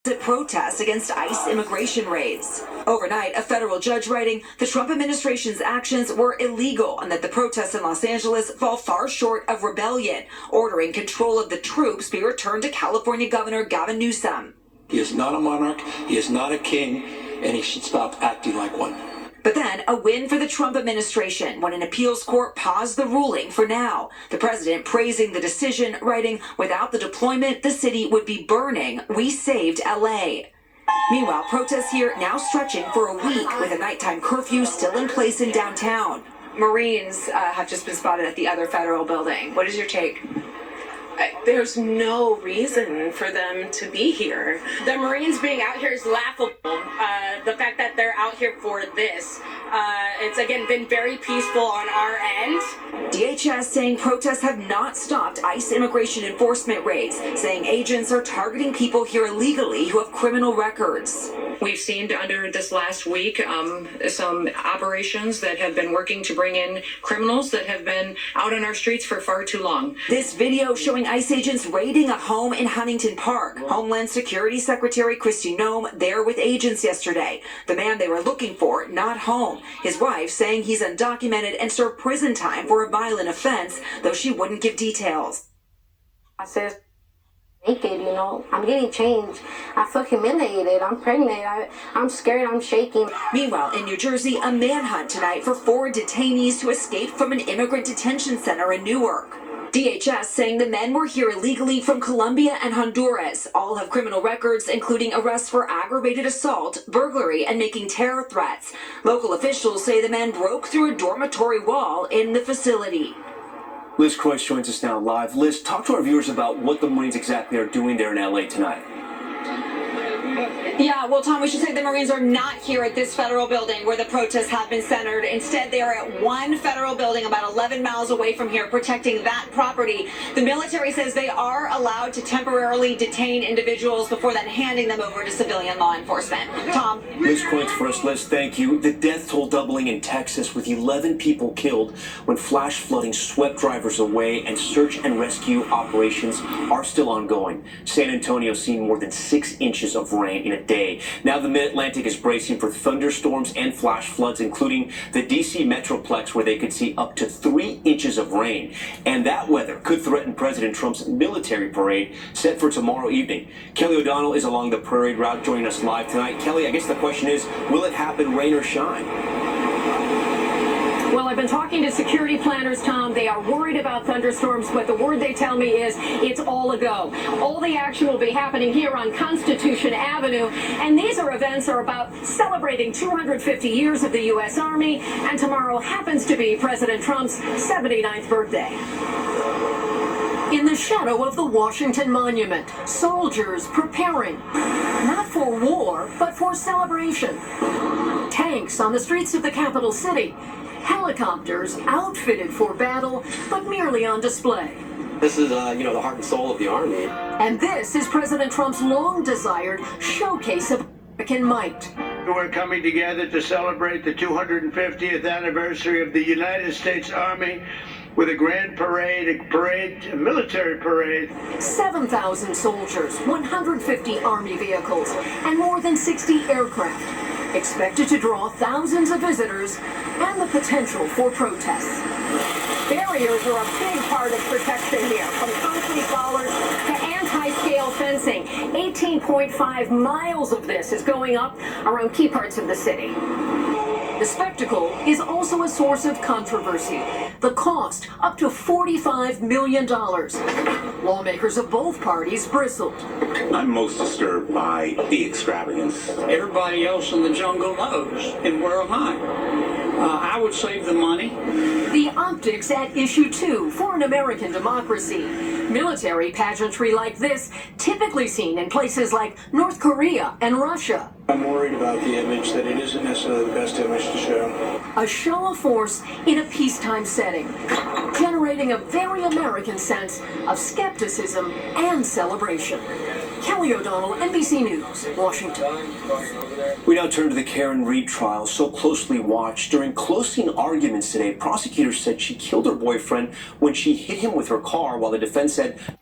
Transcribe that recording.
protests against ICE immigration raids. Overnight, a federal judge writing the Trump administration's actions were illegal and that the protests in Los Angeles fall far short of rebellion, ordering control of the troops be returned to California Governor Gavin Newsom. He is not a monarch, he is not a king, and he should stop acting like one. But then, a win for the Trump administration when an appeals court paused the ruling for now. The president praising the decision, writing, "Without the deployment, the city would be burning. We saved LA." Meanwhile, protests here now stretching for a week with a nighttime curfew still in place in downtown. Marines have just been spotted at the other federal building. What is your take? There's no reason for them to be here. The Marines being out here is laughable. The fact that they're out here for this, it's again been very peaceful on our end. DHS saying protests have not stopped ICE immigration enforcement raids, saying agents are targeting people here illegally who have criminal records. We've seen under this last week some operations that have been working to bring in criminals that have been out on our streets for far too long. This video showing ICE agents raiding a home in Huntington Park. Homeland Security Secretary Kristi Noem there with agents yesterday. The man they were looking for, not home. His wife saying he's undocumented and served prison time for a violent offense, though she wouldn't give details. I said, naked, I'm getting changed. I feel humiliated. I'm pregnant. I'm scared. I'm shaking. Meanwhile, in New Jersey, a manhunt tonight for 4 detainees who escaped from an immigrant detention center in Newark. DHS saying the men were here illegally from Colombia and Honduras. All have criminal records, including arrests for aggravated assault, burglary, and making terror threats. Local officials say the men broke through a dormitory wall in the facility. Liz Croyce joins us now live. Liz, talk to our viewers about what the Marines exactly are doing there in LA tonight. Yeah, well, Tom, we should say the Marines are not here at this federal building where the protests have been centered. Instead, they are at one federal building about 11 miles away from here, protecting that property. The military says they are allowed to temporarily detain individuals before then handing them over to civilian law enforcement. Tom? Liz Croyce for us. Liz, thank you. The death toll doubling in Texas with 11 people killed when flash flooding swept drivers away and search and rescue operations are still ongoing. San Antonio seeing more than 6 inches of rain in a day. Now the Mid-Atlantic is bracing for thunderstorms and flash floods, including the D.C. Metroplex, where they could see up to 3 inches of rain. And that weather could threaten President Trump's military parade set for tomorrow evening. Kelly O'Donnell is along the parade route joining us live tonight. Kelly, I guess the question is, will it happen rain or shine? Well, I've been talking to security planners, Tom. They are worried about thunderstorms, but the word they tell me is it's all a go. All the action will be happening here on Constitution Avenue, and these events are about celebrating 250 years of the U.S. Army, and tomorrow happens to be President Trump's 79th birthday. In the shadow of the Washington Monument, soldiers preparing, not for war, but for celebration. Tanks on the streets of the capital city. Helicopters outfitted for battle, but merely on display. This is, the heart and soul of the Army. And this is President Trump's long-desired showcase of American might. We're coming together to celebrate the 250th anniversary of the United States Army with a grand parade, a military parade. 7,000 soldiers, 150 Army vehicles, and more than 60 aircraft. Expected to draw thousands of visitors and the potential for protests. Barriers are a big part of protection here, from concrete bollards to anti-scale fencing. 18.5 miles of this is going up around key parts of the city. The spectacle is also a source of controversy. The cost, up to $45 million. Lawmakers of both parties bristled. I'm most disturbed by the extravagance. Everybody else in the jungle knows, and where am I would save the money. The optics at issue 2 for an American democracy. Military pageantry like this, typically seen in places like North Korea and Russia. I'm worried about the image, that it isn't necessarily the best image to show. A show of force in a peacetime setting, generating a very American sense of skepticism and celebration. Kelly O'Donnell, NBC News, Washington. We now turn to the Karen Reed trial, so closely watched. During closing arguments today, prosecutors said she killed her boyfriend when she hit him with her car, while the defense said